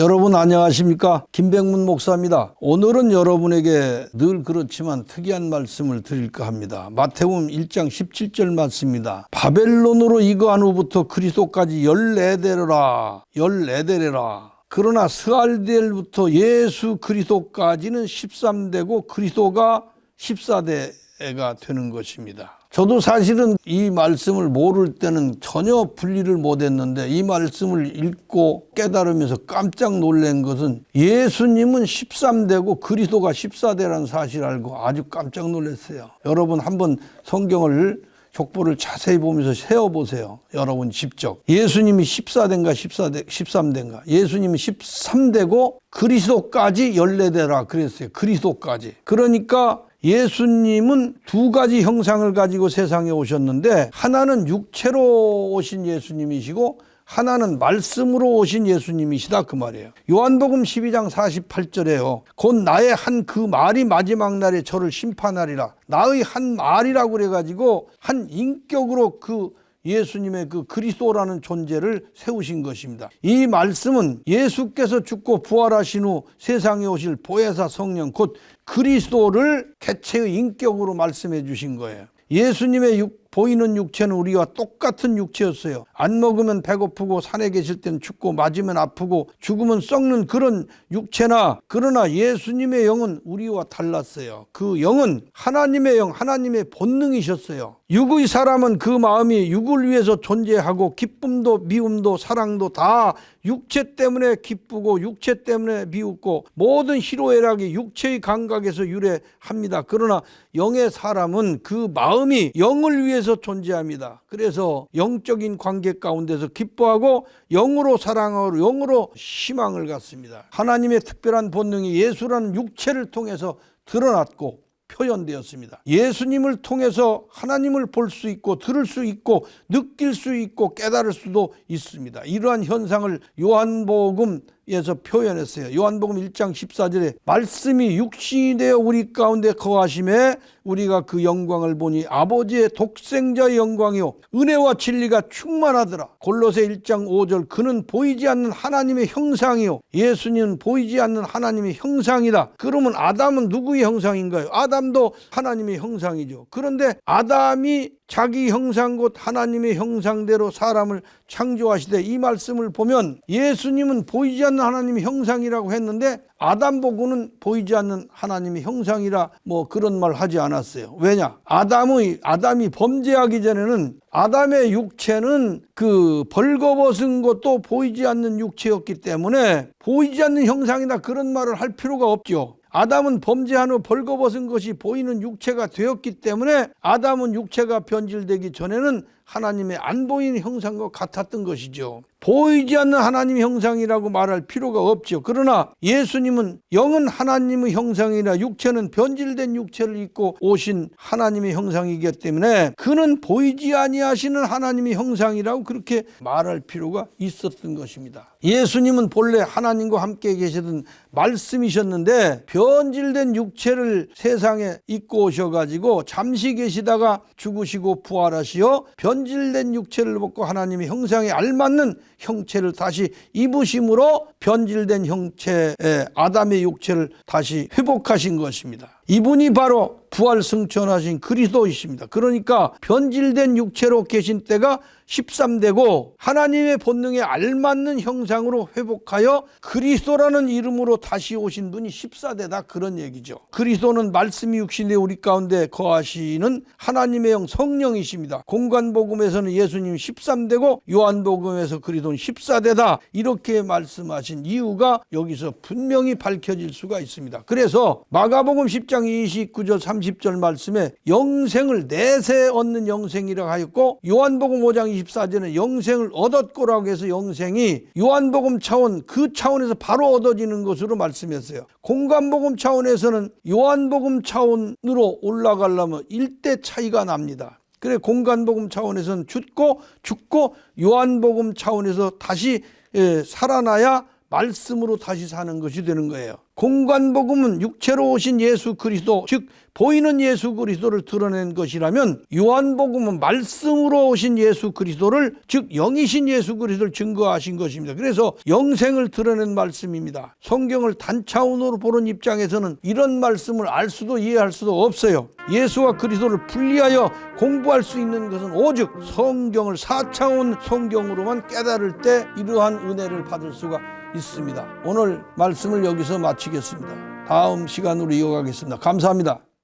여러분 안녕하십니까? 김백문 목사입니다. 오늘은 여러분에게 늘 그렇지만 특이한 말씀을 드릴까 합니다. 마태복음 1장 17절 말씀입니다. 바벨론으로 이거한 후부터 그리스도까지 14대라. 그러나 스알디엘부터 예수 그리스도까지는 13대고 그리스도가 14대가 되는 것입니다. 저도 사실은 이 말씀을 모를 때는 전혀 분리를 못했는데 이 말씀을 읽고 깨달으면서 깜짝 놀란 것은 예수님은 13대고 그리스도가 14대라는 사실을 알고 아주 깜짝 놀랐어요. 여러분 한번 성경을 족보를 자세히 보면서 세어보세요. 여러분 직접. 예수님이 14대인가 13대인가. 예수님이 13대고 그리스도까지 14대라 그랬어요. 그리스도까지. 그러니까 예수님은 두 가지 형상을 가지고 세상에 오셨는데 하나는 육체로 오신 예수님이시고 하나는 말씀으로 오신 예수님이시다 그 말이에요. 요한복음 12장 48절에요. 곧 나의 한 그 말이 마지막 날에 저를 심판하리라. 나의 한 말이라고 그래가지고 한 인격으로 그 예수님의 그 그리스도라는 존재를 세우신 것입니다. 이 말씀은 예수께서 죽고 부활하신 후 세상에 오실 보혜사 성령 곧 그리스도를 개체의 인격으로 말씀해 주신 거예요. 예수님의 보이는 육체는 우리와 똑같은 육체였어요. 안 먹으면 배고프고 산에 계실 때는 춥고 맞으면 아프고 죽으면 썩는 그런 육체나 그러나 예수님의 영은 우리와 달랐어요. 그 영은 하나님의 영, 하나님의 본능이셨어요. 육의 사람은 그 마음이 육을 위해서 존재하고 기쁨도 미움도 사랑도 다 육체 때문에 기쁘고 육체 때문에 미웃고 모든 희로애락이 육체의 감각에서 유래합니다. 그러나 영의 사람은 그 마음이 영을 위해서 존재합니다. 그래서 영적인 관계 가운데서 기뻐하고 영으로 사랑하고 영으로 희망을 갖습니다. 하나님의 특별한 본능이 예수라는 육체를 통해서 드러났고 표현되었습니다. 예수님을 통해서 하나님을 볼 수 있고 들을 수 있고 느낄 수 있고 깨달을 수도 있습니다. 이러한 현상을 요한복음에서 표현했어요. 요한복음 1장 14절에 말씀이 육신이 되어 우리 가운데 거하심에 우리가 그 영광을 보니 아버지의 독생자의 영광이요 은혜와 진리가 충만하더라. 골로새 1장 5절 그는 보이지 않는 하나님의 형상이요 예수님은 보이지 않는 하나님의 형상이다. 그러면 아담은 누구의 형상인가요? 아담도 하나님의 형상이죠. 그런데 아담이 자기 형상 곧 하나님의 형상대로 사람을 창조하시되 이 말씀을 보면 예수님은 보이지 않는 하나님의 형상이라고 했는데 아담 보고는 보이지 않는 하나님의 형상이라 뭐 그런 말 하지 않았어요. 왜냐? 아담이 범죄하기 전에는 아담의 육체는 그 벌거벗은 것도 보이지 않는 육체였기 때문에 보이지 않는 형상이다 그런 말을 할 필요가 없죠. 아담은 범죄한 후 벌거벗은 것이 보이는 육체가 되었기 때문에 아담은 육체가 변질되기 전에는 하나님의 안 보이는 형상과 같았던 것이죠. 보이지 않는 하나님의 형상이라고 말할 필요가 없죠. 그러나 예수님은 영은 하나님의 형상이라 육체는 변질된 육체를 입고 오신 하나님의 형상이기 때문에 그는 보이지 아니하시는 하나님의 형상이라고 그렇게 말할 필요가 있었던 것입니다. 예수님은 본래 하나님과 함께 계시던 말씀이셨는데 변질된 육체를 세상에 입고 오셔가지고 잠시 계시다가 죽으시고 부활하시어 변질된 육체를 벗고 하나님의 형상에 알맞는 형체를 다시 입으심으로 변질된 형체의 아담의 육체를 다시 회복하신 것입니다. 이분이 바로 부활 승천하신 그리스도이십니다. 그러니까 변질된 육체로 계신 때가 13대고 하나님의 본능에 알맞는 형상으로 회복하여 그리스도라는 이름으로 다시 오신 분이 14대다 그런 얘기죠. 그리스도는 말씀이 육신에 우리 가운데 거하시는 하나님의 영 성령이십니다. 공관복음에서는 예수님 13대고 요한복음에서 그리스도는 14대다 이렇게 말씀하신 이유가 여기서 분명히 밝혀질 수가 있습니다. 그래서 마가복음 10장 29절 30절 말씀에 영생을 내세 얻는 영생이라고 하였고 요한복음 5장 24절에 영생을 얻었고라고 해서 영생이 요한복음 차원 그 차원에서 바로 얻어지는 것으로 말씀했어요. 공관복음 차원에서는 요한복음 차원으로 올라가려면 일대 차이가 납니다. 그래 공관복음 차원에서는 죽고 요한복음 차원에서 다시 살아나야 말씀으로 다시 사는 것이 되는 거예요. 공관복음은 육체로 오신 예수 그리스도, 즉 보이는 예수 그리스도를 드러낸 것이라면 요한복음은 말씀으로 오신 예수 그리스도를, 즉 영이신 예수 그리스도를 증거하신 것입니다. 그래서 영생을 드러낸 말씀입니다. 성경을 단차원으로 보는 입장에서는 이런 말씀을 알 수도 이해할 수도 없어요. 예수와 그리스도를 분리하여 공부할 수 있는 것은 오직 성경을 4차원 성경으로만 깨달을 때 이러한 은혜를 받을 수가 있습니다. 오늘 말씀을 여기서 마치겠습니다. 다음 시간으로 이어가겠습니다. 감사합니다.